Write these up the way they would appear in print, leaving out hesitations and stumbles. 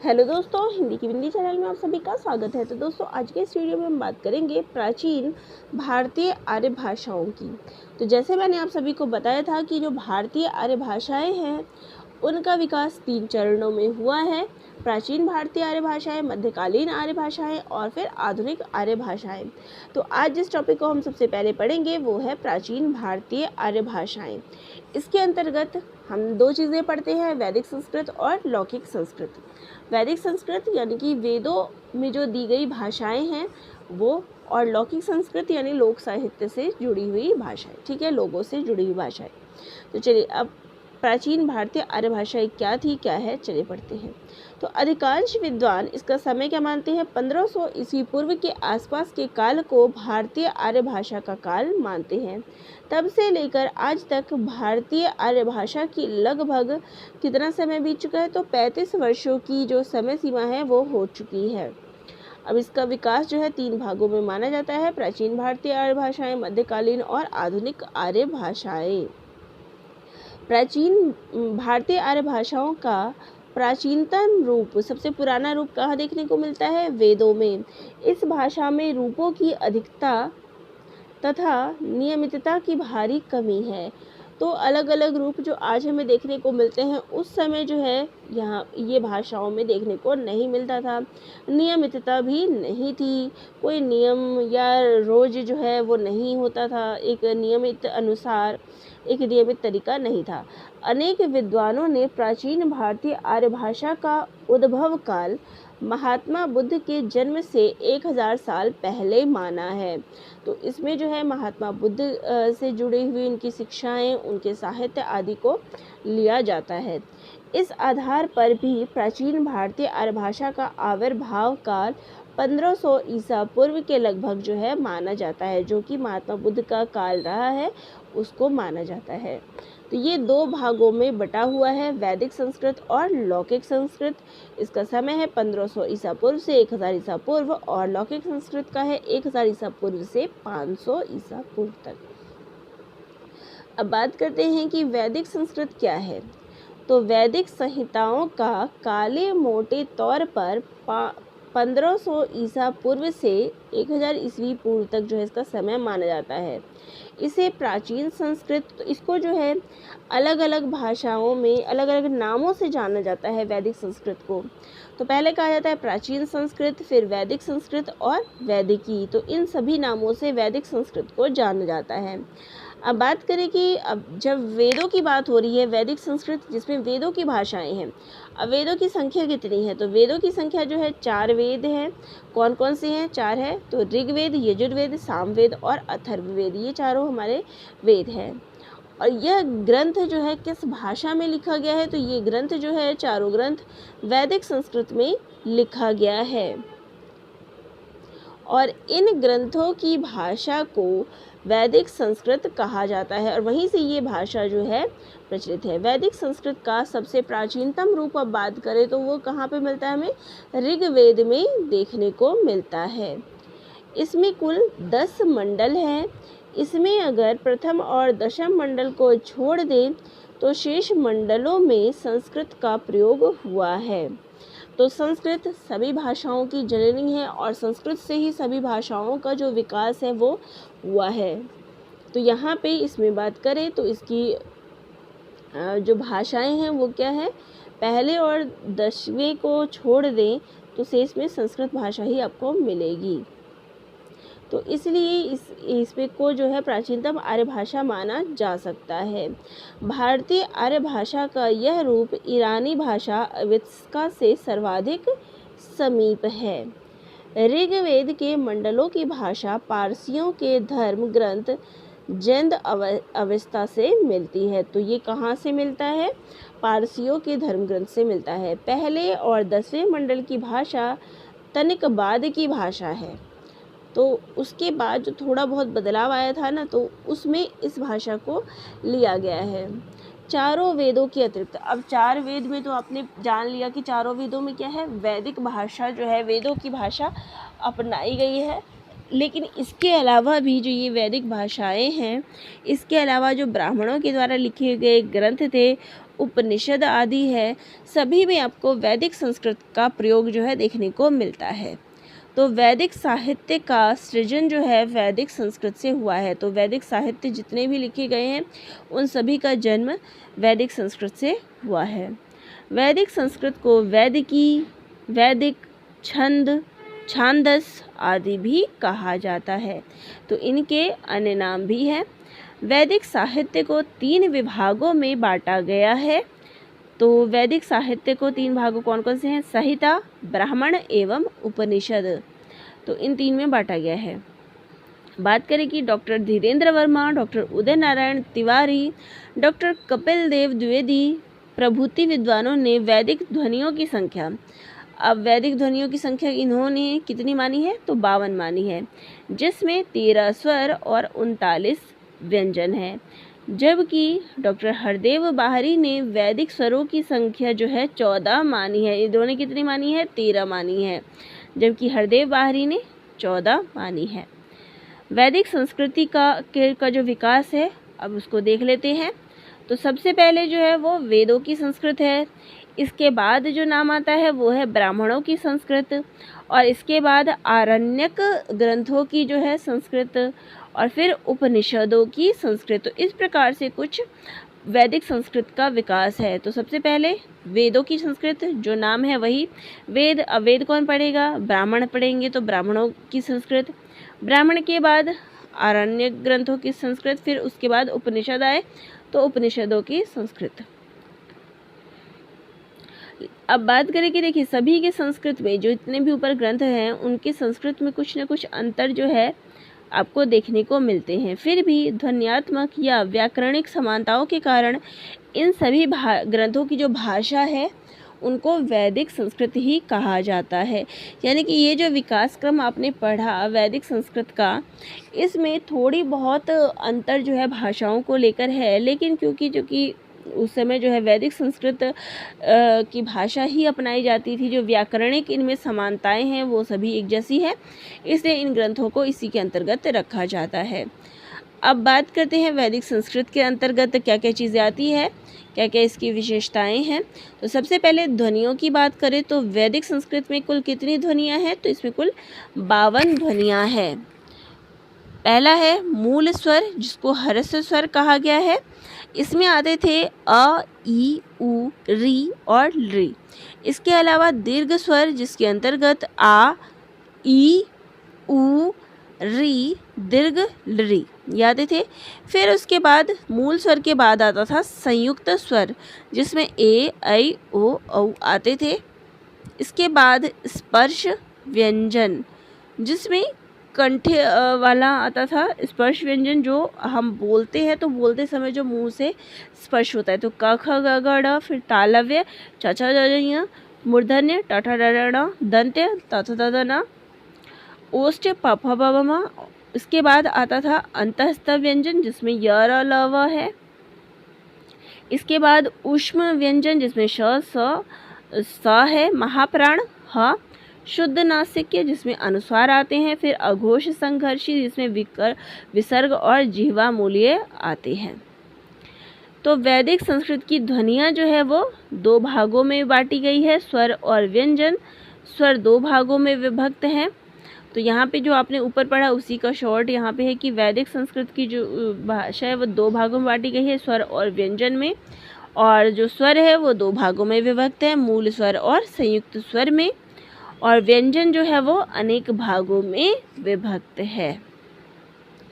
Hello दोस्तों, हिंदी की बिंदी channel में आप सभी का स्वागत है। तो दोस्तों, आज के इस वीडियो में हम बात करेंगे प्राचीन भारतीय आर्य भाषाओं की। तो जैसे मैंने आप सभी को बताया था कि जो भारतीय आर्य भाषाएं हैं उनका विकास 3 चरणों में हुआ है। प्राचीन भारतीय आर्य भाषाएं, मध्यकालीन आर्य भाषाएं और फिर आधुनिक आर्य भाषाएं। तो आज जिस टॉपिक को हम सबसे पहले पढ़ेंगे वो है प्राचीन भारतीय आर्य भाषाएं। इसके अंतर्गत हम 2 चीज़ें पढ़ते हैं, वैदिक संस्कृत और लौकिक संस्कृत। वैदिक संस्कृत यानी कि वेदों में जो दी गई भाषाएं हैं वो, और लौकिक संस्कृत यानी लोक साहित्य से जुड़ी हुई भाषाएं। ठीक है, लोगों से जुड़ी हुई भाषाएं। तो चलिए, अब प्राचीन भारतीय आर्य भाषाएं क्या थी, क्या है, चलिए पढ़ते हैं। तो अधिकांश विद्वान इसका समय क्या मानते हैं, 1500 ईस्वी पूर्व के आसपास के काल को भारतीय आर्य भाषा का काल मानते हैं। तब से लेकर आज तक भारतीय आर्य भाषा की लगभग कितना समय बीत चुका है, तो 35 वर्षों की जो समय सीमा है वो हो चुकी है। अब इसका विकास जो है 3 भागों में माना जाता है, प्राचीन भारतीय आर्य भाषाएं, मध्यकालीन और आधुनिक आर्य भाषाएं। प्राचीन भारतीय आर्य भाषाओं का प्राचीनतम रूप, सबसे पुराना रूप कहाँ देखने को मिलता है, वेदों में। इस भाषा में रूपों की अधिकता तथा नियमितता की भारी कमी है। तो अलग अलग रूप जो आज हमें देखने को मिलते हैं उस समय जो है यहाँ ये भाषाओं में देखने को नहीं मिलता था। नियमितता भी नहीं थी, कोई नियम या रोज जो है वो नहीं होता था, एक नियमित अनुसार एक नियमित तरीका नहीं था। अनेक विद्वानों ने प्राचीन भारतीय आर्य भाषा का उद्भव काल महात्मा बुद्ध के जन्म से 1000 साल पहले माना है। तो इसमें जो है महात्मा बुद्ध से जुड़ी हुई उनकी शिक्षाएं, उनके साहित्य आदि को लिया जाता है। इस आधार पर भी प्राचीन भारतीय आर्य भाषा का आविर्भाव काल 1500 ईसा पूर्व के लगभग जो है माना जाता है, जो कि महात्मा बुद्ध का काल रहा है उसको माना जाता है। तो ये 2 भागों में बटा हुआ है, वैदिक संस्कृत और लौकिक संस्कृत। इसका समय है 1500 ईसा पूर्व से 1000 ईसा पूर्व, और लौकिक संस्कृत का है 1000 ईसा पूर्व से 500 ईसा पूर्व तक। अब बात करते हैं कि वैदिक संस्कृत क्या है। तो वैदिक संहिताओं का काले मोटे तौर पर 1500 ईसा पूर्व से 1000 ईस्वी पूर्व तक जो है इसका समय माना जाता है। इसे प्राचीन संस्कृत, तो इसको जो है अलग अलग भाषाओं में अलग अलग नामों से जाना जाता है वैदिक संस्कृत को। तो पहले कहा जाता है प्राचीन संस्कृत, फिर वैदिक संस्कृत और वैदिकी। तो इन सभी नामों से वैदिक संस्कृत को जाना जाता है। अब बात करें कि अब जब वेदों की बात हो रही है, वैदिक संस्कृत जिसमें वेदों की भाषाएं हैं, अब वेदों की संख्या कितनी है, तो वेदों की संख्या जो है 4 वेद हैं। कौन कौन से हैं, 4 है, तो ऋग्वेद, यजुर्वेद, सामवेद और अथर्ववेद, ये चारों हमारे वेद हैं। और यह ग्रंथ जो है किस भाषा में लिखा गया है, तो ये ग्रंथ जो है चारों ग्रंथ वैदिक संस्कृत में लिखा गया है। और इन ग्रंथों की भाषा को वैदिक संस्कृत कहा जाता है, और वहीं से ये भाषा जो है प्रचलित है। वैदिक संस्कृत का सबसे प्राचीनतम रूप अब बात करें तो वो कहाँ पे मिलता है, हमें ऋग्वेद में देखने को मिलता है। इसमें कुल 10 मंडल हैं। इसमें अगर प्रथम और दशम मंडल को छोड़ दें तो शेष मंडलों में संस्कृत का प्रयोग हुआ है। तो संस्कृत सभी भाषाओं की जननी है, और संस्कृत से ही सभी भाषाओं का जो विकास है वो हुआ है। तो यहाँ पे इसमें बात करें तो इसकी जो भाषाएं हैं वो क्या है, पहले और 10वें को छोड़ दें तो शेष में संस्कृत भाषा ही आपको मिलेगी। तो इसलिए इसमें को जो है प्राचीनतम आर्य भाषा माना जा सकता है। भारतीय आर्य भाषा का यह रूप ईरानी भाषा अवित्सका से सर्वाधिक समीप है। ऋग्वेद के मंडलों की भाषा पारसियों के धर्म ग्रंथ जैन अवस्था से मिलती है। तो ये कहाँ से मिलता है, पारसियों के धर्म ग्रंथ से मिलता है। पहले और 10वें मंडल की भाषा तनिक बाद की भाषा है, तो उसके बाद जो थोड़ा बहुत बदलाव आया था ना, तो उसमें इस भाषा को लिया गया है। चारों वेदों के अतिरिक्त, अब 4 वेद में तो आपने जान लिया कि चारों वेदों में क्या है, वैदिक भाषा जो है, वेदों की भाषा अपनाई गई है। लेकिन इसके अलावा भी जो ये वैदिक भाषाएं हैं, इसके अलावा जो ब्राह्मणों के द्वारा लिखे गए ग्रंथ थे उपनिषद आदि है, सभी में आपको वैदिक संस्कृत का प्रयोग जो है देखने को मिलता है। तो वैदिक साहित्य का सृजन जो है वैदिक संस्कृत से हुआ है। तो वैदिक साहित्य जितने भी लिखे गए हैं उन सभी का जन्म वैदिक संस्कृत से हुआ है। वैदिक संस्कृत को वैदिकी, वैदिक, छंद, छांदस आदि भी कहा जाता है। तो इनके अन्य नाम भी हैं। वैदिक साहित्य को 3 विभागों में बांटा गया है। तो वैदिक साहित्य को 3 भागों कौन कौन से हैं? संहिता, ब्राह्मण एवं उपनिषद। तो इन 3 में बांटा गया है। बात करें कि doctor Dhirendra Verma, doctor Uday Narayan Tiwari, doctor Kapil Dev Dwivedi प्रभृति विद्वानों ने वैदिक ध्वनियों की संख्या, अब वैदिक ध्वनियों की संख्या इन्होंने कितनी मानी है? तो 52 मानी है, जिसमें 13 स्वर और 39 व्यंजन है। जबकि डॉक्टर हरदेव बाहरी ने वैदिक स्वरों की संख्या जो है 14 मानी है। इन्होंने कितनी मानी है? 13 मानी है, जबकि हरदेव बाहरी ने 14 मानी है। वैदिक संस्कृति का जो विकास है अब उसको देख लेते हैं। तो सबसे पहले जो है वो वेदों की संस्कृत है। इसके बाद जो नाम आता है वो है ब्राह्मणों की संस्कृत, और इसके बाद आरण्यक ग्रंथों की जो है संस्कृत, और फिर उपनिषदों की संस्कृत। तो इस प्रकार से कुछ वैदिक संस्कृत का विकास है। तो सबसे पहले वेदों की संस्कृत, जो नाम है वही वेद। अब वेद कौन पढ़ेगा? ब्राह्मण पढ़ेंगे, तो ब्राह्मणों की संस्कृत। ब्राह्मण के बाद आरण्यक ग्रंथों की संस्कृत, फिर उसके बाद उपनिषद आए, तो उपनिषदों की संस्कृत। अब बात करें कि देखिए सभी के संस्कृत में जो इतने भी ऊपर ग्रंथ हैं उनके संस्कृत में कुछ न कुछ अंतर जो है आपको देखने को मिलते हैं। फिर भी ध्वन्यात्मक या व्याकरणिक समानताओं के कारण इन सभी ग्रंथों की जो भाषा है उनको वैदिक संस्कृत ही कहा जाता है। यानी कि ये जो विकास क्रम आपने पढ़ा वैदिक संस्कृत का, इसमें थोड़ी बहुत अंतर जो है भाषाओं को लेकर है, लेकिन क्योंकि उस समय जो है वैदिक संस्कृत की भाषा ही अपनाई जाती थी, जो व्याकरणिक इनमें समानताएं हैं वो सभी एक जैसी है, इसलिए इन ग्रंथों को इसी के अंतर्गत रखा जाता है। अब बात करते हैं वैदिक संस्कृत के अंतर्गत क्या क्या चीज़ें आती है, क्या क्या इसकी विशेषताएं हैं। तो सबसे पहले ध्वनियों की बात करें तो वैदिक संस्कृत में कुल कितनी ध्वनियाँ हैं? तो इसमें कुल 52 ध्वनियाँ हैं। पहला है मूल स्वर, जिसको हर्ष स्वर कहा गया है। इसमें आते थे अ, ई, उ, री और री। इसके अलावा दीर्घ स्वर, जिसके अंतर्गत आ, ई, उ, री, दीर्घ, री ये आते थे। फिर उसके बाद मूल स्वर के बाद आता था संयुक्त स्वर, जिसमें ए, ऐ, ओ, औ आते थे। इसके बाद स्पर्श व्यंजन, जिसमें कंठ वाला आता था स्पर्श व्यंजन, जो हम बोलते हैं तो बोलते समय जो मुंह से स्पर्श होता है। तो क, ख, ग, घ, ड़, फिर तालव्य, च, छ, ज, ज, ञ, मूर्धन्य, ट, ठ, ड, ढ, ण, दंत्य, त, थ, द, न, ओष्ठ, प, फ, ब, भ, म। इसके बाद आता था अंतःस्थ व्यंजन, जिसमें य, र, ल, व है। इसके बाद ऊष्म व्यंजन, जिसमें श, स है, महाप्राण, ह, शुद्ध नासिक्य, जिसमें अनुस्वार आते हैं। फिर अघोष संघर्षी, जिसमें विसर्ग और जिह्वा मूल्य आते हैं। तो वैदिक संस्कृत की ध्वनियाँ जो है वो 2 भागों में बांटी गई है, स्वर और व्यंजन। स्वर 2 भागों में विभक्त हैं। तो यहाँ पे जो आपने ऊपर पढ़ा उसी का शॉर्ट यहाँ पे है कि वैदिक संस्कृत की जो भाषा है वो 2 भागों में बांटी गई है, स्वर और व्यंजन में। और जो स्वर है वो 2 भागों में विभक्त है, मूल स्वर और संयुक्त स्वर में। और व्यंजन जो है वो अनेक भागों में विभक्त है।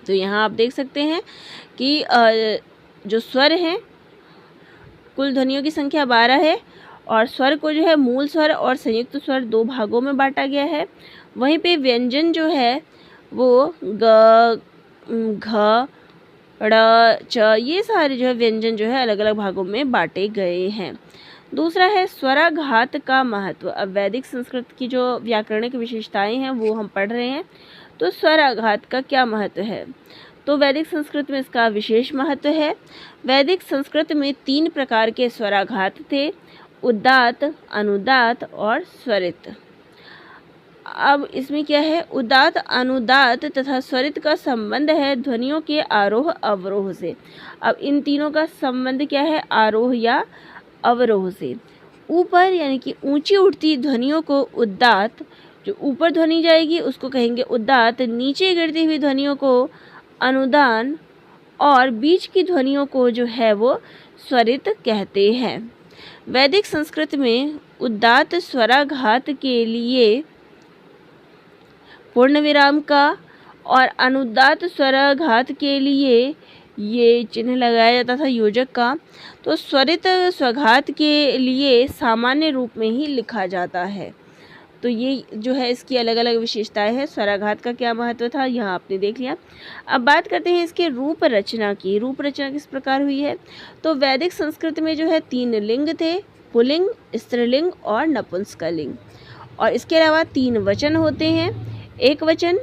तो यहाँ आप देख सकते हैं कि जो स्वर हैं कुल ध्वनियों की संख्या 12 है, और स्वर को जो है मूल स्वर और संयुक्त स्वर 2 भागों में बांटा गया है। वहीं पे व्यंजन जो है वो ग, घ, ड़, च ये सारे जो है व्यंजन जो है अलग अलग भागों में बांटे गए हैं। दूसरा है स्वराघात का महत्व। अब वैदिक संस्कृत की जो व्याकरणिक विशेषताएं हैं वो हम पढ़ रहे हैं। तो स्वराघात का क्या महत्व है? तो वैदिक संस्कृत में इसका विशेष महत्व है। वैदिक संस्कृत में 3 प्रकार के स्वराघात थे, उदात्त, अनुदात्त और स्वरित। अब इसमें क्या है? उदात्त, अनुदात्त तथा स्वरित का संबंध है ध्वनियों के आरोह अवरोह से। अब इन तीनों का संबंध क्या है? आरोह या अवरोह से। ऊपर यानी कि ऊंची उठती ध्वनियों को उदात्त, जो ऊपर ध्वनि जाएगी उसको कहेंगे उदात्त, नीचे गिरती हुई ध्वनियों को अनुदान और बीच की ध्वनियों को जो है वो स्वरित कहते हैं। वैदिक संस्कृत में उदात्त स्वराघात के लिए पूर्ण विराम का और अनुदात्त स्वराघात के लिए ये चिन्ह लगाया जाता था योजक का। तो स्वरित स्वघात के लिए सामान्य रूप में ही लिखा जाता है। तो ये जो है इसकी अलग अलग विशेषताएं हैं। स्वराघात का क्या महत्व था यहाँ आपने देख लिया। अब बात करते हैं इसके रूप रचना की। रूप रचना किस प्रकार हुई है? तो वैदिक संस्कृत में जो है 3 लिंग थे, पुल्लिंग, स्त्रीलिंग और नपुंसकलिंग। और इसके अलावा 3 वचन होते हैं, एक वचन,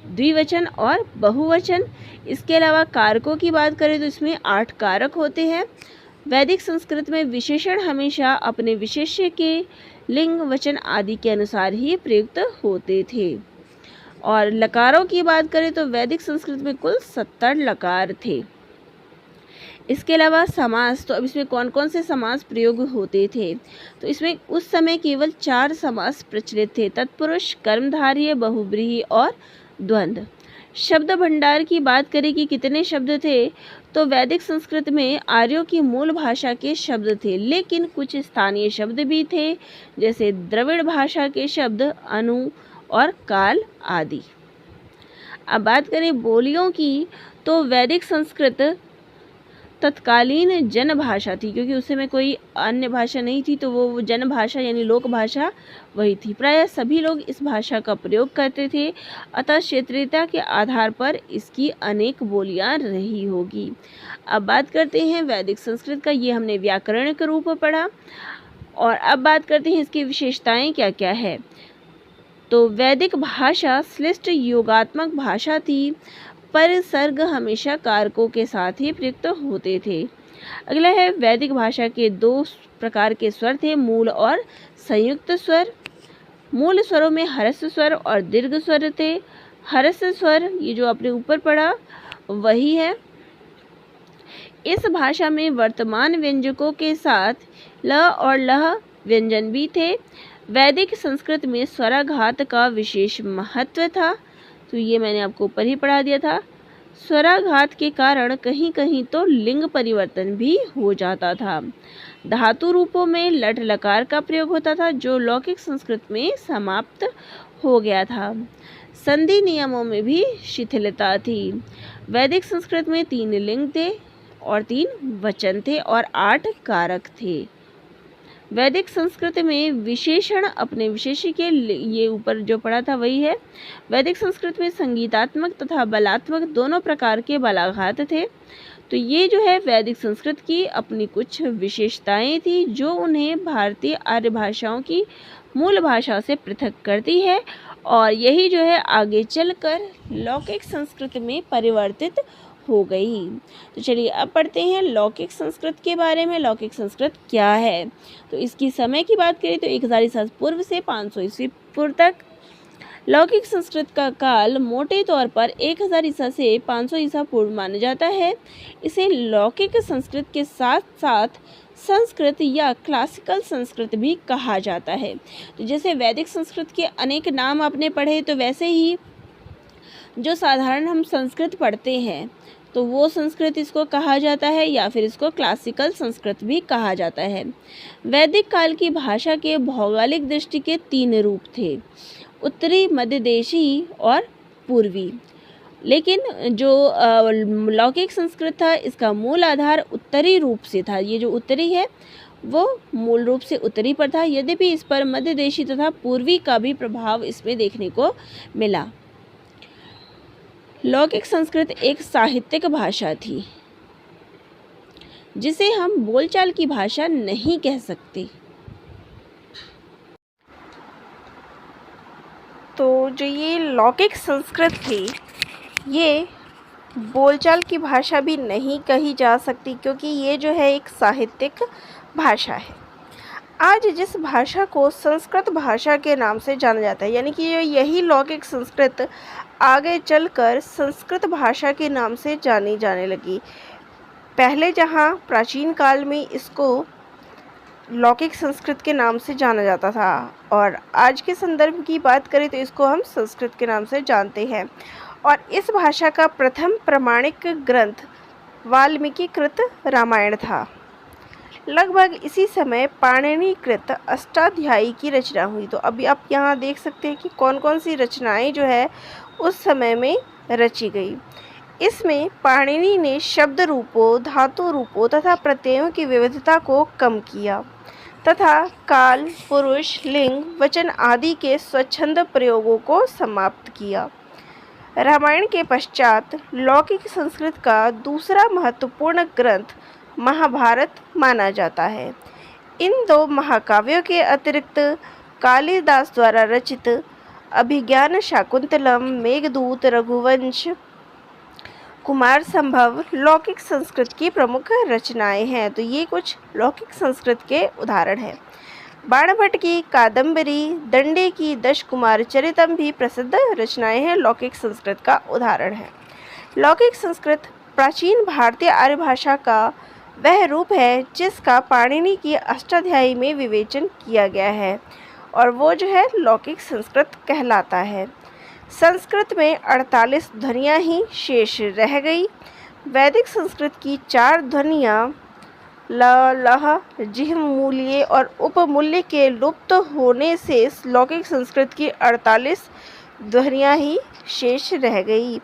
द्विवचन और बहुवचन। इसके अलावा कारकों की बात करें तो इसमें 8 कारक होते हैं। वैदिक संस्कृत में विशेषण हमेशा अपने विशेष्य के लिंग, वचन आदि के अनुसार ही प्रयुक्त होते थे। और लकारों की बात करें तो वैदिक संस्कृत में कुल 70 लकार थे। इसके अलावा समास, तो अब इसमें कौन कौन से समास प्रयोग होते थे? तो इसमें उस समय केवल 4 समास प्रचलित थे, तत्पुरुष, कर्मधारय, बहुब्रीहि और द्वंद्व। शब्द भंडार की बात करें कि कितने शब्द थे, तो वैदिक संस्कृत में आर्यों की मूल भाषा के शब्द थे, लेकिन कुछ स्थानीय शब्द भी थे, जैसे द्रविड़ भाषा के शब्द अनु और काल आदि। अब बात करें बोलियों की, तो वैदिक संस्कृत तत्कालीन जन भाषा थी, क्योंकि उस समय कोई अन्य भाषा नहीं थी, तो वो जन भाषा यानी लोक भाषा वही थी। प्रायः सभी लोग इस भाषा का प्रयोग करते थे, अतः क्षेत्रीयता के आधार पर इसकी अनेक बोलियां रही होगी। अब बात करते हैं वैदिक संस्कृत का, ये हमने व्याकरण का रूप पढ़ा। और अब बात करते हैं इसकी विशेषताएं क्या क्या है। तो वैदिक भाषा श्लिष्ट योगात्मक भाषा थी, पर सर्ग हमेशा कारकों के साथ ही प्रयुक्त होते थे। अगला है वैदिक भाषा के 2 प्रकार के स्वर थे, मूल और संयुक्त स्वर। मूल स्वरों में ह्रस्व स्वर और दीर्घ स्वर थे। ह्रस्व स्वर ये जो आपने ऊपर पढ़ा वही है। इस भाषा में वर्तमान व्यंजकों के साथ ल और लह व्यंजन भी थे। वैदिक संस्कृत में स्वराघात का विशेष महत्व था, तो ये मैंने आपको ऊपर ही पढ़ा दिया था। स्वराघात के कारण कहीं कहीं तो लिंग परिवर्तन भी हो जाता था। धातु रूपों में लट लकार का प्रयोग होता था, जो लौकिक संस्कृत में समाप्त हो गया था। संधि नियमों में भी शिथिलता थी। वैदिक संस्कृत में 3 लिंग थे और 3 वचन थे और 8 कारक थे। वैदिक संस्कृत में विशेषण अपने विशेष्य के, ये ऊपर जो पढ़ा था वही है। वैदिक संस्कृत में संगीतात्मक तथा बलात्मक दोनों प्रकार के बलाघात थे। तो ये जो है वैदिक संस्कृत की अपनी कुछ विशेषताएं थी, जो उन्हें भारतीय आर्य भाषाओं की मूल भाषा से पृथक करती है, और यही जो है आगे चलकर लौकिक संस्कृत में परिवर्तित हो गई। तो चलिए अब पढ़ते हैं लौकिक संस्कृत के बारे में। लौकिक संस्कृत क्या है? तो इसकी समय की बात करें तो 1000 ईसा पूर्व से 500 ईस्वी पूर्व तक। लौकिक संस्कृत का काल मोटे तौर पर 1000 ईसा से 500 ईसा पूर्व माना जाता है। इसे लौकिक संस्कृत के साथ साथ संस्कृत या क्लासिकल संस्कृत भी कहा जाता है। तो जैसे वैदिक संस्कृत के अनेक नाम आपने पढ़े, तो वैसे ही जो साधारण हम संस्कृत पढ़ते हैं तो वो संस्कृत इसको कहा जाता है, या फिर इसको क्लासिकल संस्कृत भी कहा जाता है। वैदिक काल की भाषा के भौगोलिक दृष्टि के 3 रूप थे, उत्तरी, मध्य देशी और पूर्वी। लेकिन जो लौकिक संस्कृत था इसका मूल आधार उत्तरी रूप से था। ये जो उत्तरी है वो मूल रूप से उत्तरी पर था, यद्यपि इस पर मध्य देशी तथा पूर्वी का भी प्रभाव इसमें देखने को मिला। लौकिक संस्कृत एक साहित्यिक भाषा थी, जिसे हम बोलचाल की भाषा नहीं कह सकते। तो जो ये लौकिक संस्कृत थी, ये बोलचाल की भाषा भी नहीं कही जा सकती, क्योंकि ये जो है एक साहित्यिक भाषा है। आज जिस भाषा को संस्कृत भाषा के नाम से जाना जाता है, यानी कि यही लौकिक संस्कृत आगे चलकर संस्कृत भाषा के नाम से जानी जाने लगी। पहले जहाँ प्राचीन काल में इसको लौकिक संस्कृत के नाम से जाना जाता था, और आज के संदर्भ की बात करें तो इसको हम संस्कृत के नाम से जानते हैं। और इस भाषा का प्रथम प्रमाणिक ग्रंथ वाल्मीकि कृत रामायण था। लगभग इसी समय पाणिनि कृत अष्टाध्यायी की रचना हुई। तो अभी आप यहाँ देख सकते हैं कि कौन कौन सी रचनाएं जो है उस समय में रची गई। इसमें पाणिनि ने शब्द रूपों, धातु रूपों तथा प्रत्ययों की विविधता को कम किया तथा काल, पुरुष, लिंग, वचन आदि के स्वच्छंद प्रयोगों को समाप्त किया। रामायण के पश्चात लौकिक संस्कृत का दूसरा महत्वपूर्ण ग्रंथ महाभारत माना जाता है। इन दो महाकाव्यों के अतिरिक्त कालिदास द्वारा रचित अभिज्ञान शाकुंतलम, मेघदूत, रघुवंश, कुमार संभव लौकिक संस्कृत की प्रमुख रचनाएं हैं। तो ये कुछ लौकिक संस्कृत के उदाहरण हैं। बाणभट्ट की कादंबरी, दंडे की दश कुमार चरितम भी प्रसिद्ध रचनाएं हैं, लौकिक संस्कृत का उदाहरण है। लौकिक संस्कृत प्राचीन भारतीय आर्य भाषा का वह रूप है जिसका पाणिनि की अष्टाध्यायी में विवेचन किया गया है, और वो जो है लौकिक संस्कृत कहलाता है। संस्कृत में 48 ध्वनियाँ ही शेष रह गई। वैदिक संस्कृत की 4 ध्वनियाँ ल, लह, जिह् मूल्य और उपमूल्य के लुप्त होने से लौकिक संस्कृत की 48 ध्वनियाँ ही शेष रह गई।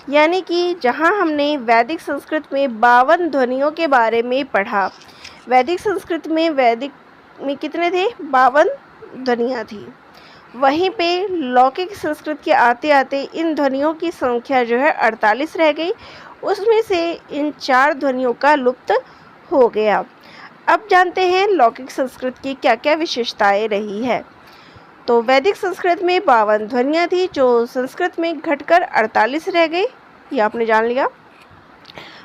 यानी कि जहाँ हमने वैदिक संस्कृत में 52 ध्वनियों के बारे में पढ़ा, वैदिक संस्कृत में कितने थे? 52 ध्वनियाँ थी। वहीं पे लौकिक संस्कृत के आते आते इन ध्वनियों की संख्या जो है 48 रह गई। उसमें से इन 4 ध्वनियों का लुप्त हो गया। अब जानते हैं लौकिक संस्कृत की क्या क्या विशेषताएं रही है। तो वैदिक संस्कृत में 52 ध्वनियाँ थी जो संस्कृत में घटकर 48 रह गई, ये आपने जान लिया।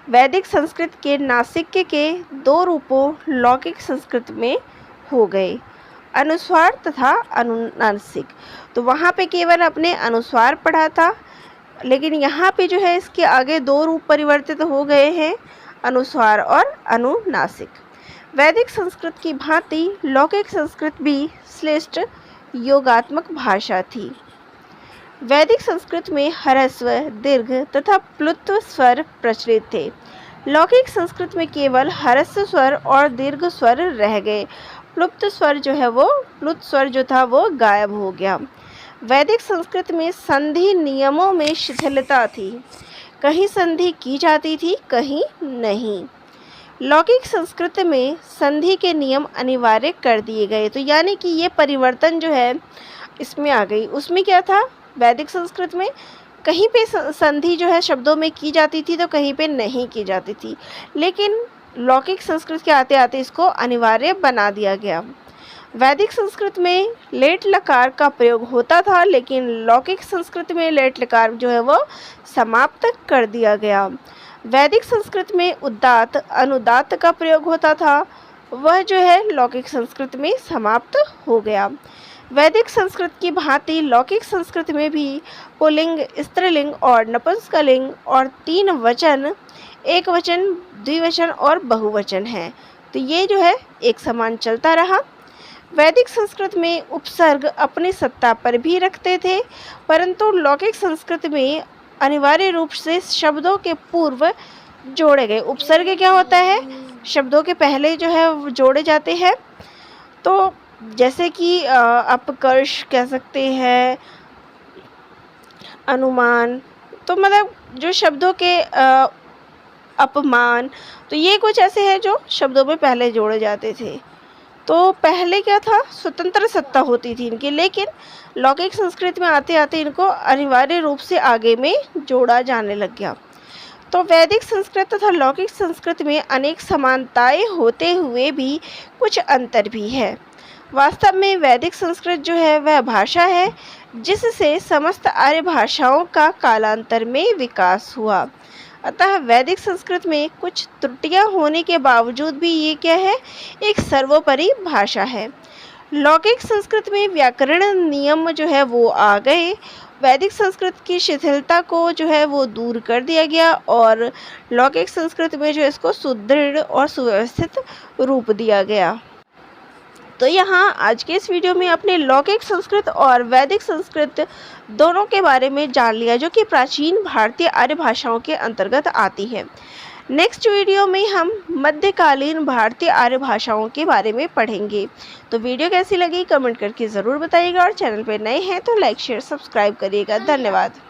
वैदिक संस्कृत के नासिक्य के 2 रूपों लौकिक संस्कृत में हो गए, अनुस्वार तथा अनुनासिक। तो वहाँ पे केवल अपने अनुस्वार पढ़ा था, लेकिन यहाँ पे जो है इसके आगे 2 रूप परिवर्तित हो गए हैं, अनुस्वार और अनुनासिक। वैदिक संस्कृत की भांति लौकिक संस्कृत भी श्रेष्ठ योगात्मक भाषा थी। वैदिक संस्कृत में ह्रस्व, दीर्घ तथा प्लुत्व स्वर प्रचलित थे। लौकिक संस्कृत में केवल ह्रस्व स्वर और दीर्घ स्वर रह गए। प्लुप्त स्वर जो है वो प्लुत स्वर जो था वो गायब हो गया। वैदिक संस्कृत में संधि नियमों में शिथिलता थी, कहीं संधि की जाती थी, कहीं नहीं। लौकिक संस्कृत में संधि के नियम अनिवार्य कर दिए गए। तो यानी कि ये परिवर्तन जो है इसमें आ गई। उसमें क्या था? वैदिक संस्कृत में कहीं पे संधि जो है शब्दों में की जाती थी तो कहीं पे नहीं की जाती थी, लेकिन लौकिक संस्कृत के आते आते इसको अनिवार्य बना दिया गया। वैदिक संस्कृत में लेट लकार का प्रयोग होता था, लेकिन लौकिक संस्कृत में लेट लकार जो है वो समाप्त कर दिया गया। वैदिक संस्कृत में उदात्त अनुदात्त का प्रयोग होता था, वह जो है लौकिक संस्कृत में समाप्त हो गया। वैदिक संस्कृत की भांति लौकिक संस्कृत में भी पुल्लिंग, स्त्रीलिंग और नपुंसकलिंग और 3 वचन, एक वचन, द्विवचन और बहुवचन हैं। तो ये जो है एक समान चलता रहा। वैदिक संस्कृत में उपसर्ग अपनी सत्ता पर भी रखते थे, परंतु लौकिक संस्कृत में अनिवार्य रूप से शब्दों के पूर्व जोड़े गए। उपसर्ग क्या होता है? शब्दों के पहले जो है वो जोड़े जाते हैं। तो जैसे कि अपकर्ष कह सकते हैं, अनुमान, तो मतलब जो शब्दों के अपमान, तो ये कुछ ऐसे हैं जो शब्दों में पहले जोड़े जाते थे। तो पहले क्या था? स्वतंत्र सत्ता होती थी इनकी, लेकिन लौकिक संस्कृत में आते आते इनको अनिवार्य रूप से आगे में जोड़ा जाने लग गया। तो वैदिक संस्कृत तथा लौकिक संस्कृत में अनेक समानताएं होते हुए भी कुछ अंतर भी है। वास्तव में वैदिक संस्कृत जो है वह भाषा है जिससे समस्त आर्य भाषाओं का कालांतर में विकास हुआ। अतः वैदिक संस्कृत में कुछ त्रुटियां होने के बावजूद भी ये क्या है? एक सर्वोपरि भाषा है। लौकिक संस्कृत में व्याकरण नियम जो है वो आ गए, वैदिक संस्कृत की शिथिलता को जो है वो दूर कर दिया गया और लौकिक संस्कृत में जो इसको सुदृढ़ और सुव्यवस्थित रूप दिया गया। तो यहाँ आज के इस वीडियो में अपने लौकिक संस्कृत और वैदिक संस्कृत दोनों के बारे में जान लिया, जो कि प्राचीन भारतीय आर्य भाषाओं के अंतर्गत आती है। नेक्स्ट वीडियो में हम मध्यकालीन भारतीय आर्य भाषाओं के बारे में पढ़ेंगे। तो वीडियो कैसी लगी कमेंट करके ज़रूर बताइएगा, और चैनल पर नए हैं तो लाइक शेयर सब्सक्राइब करिएगा। धन्यवाद।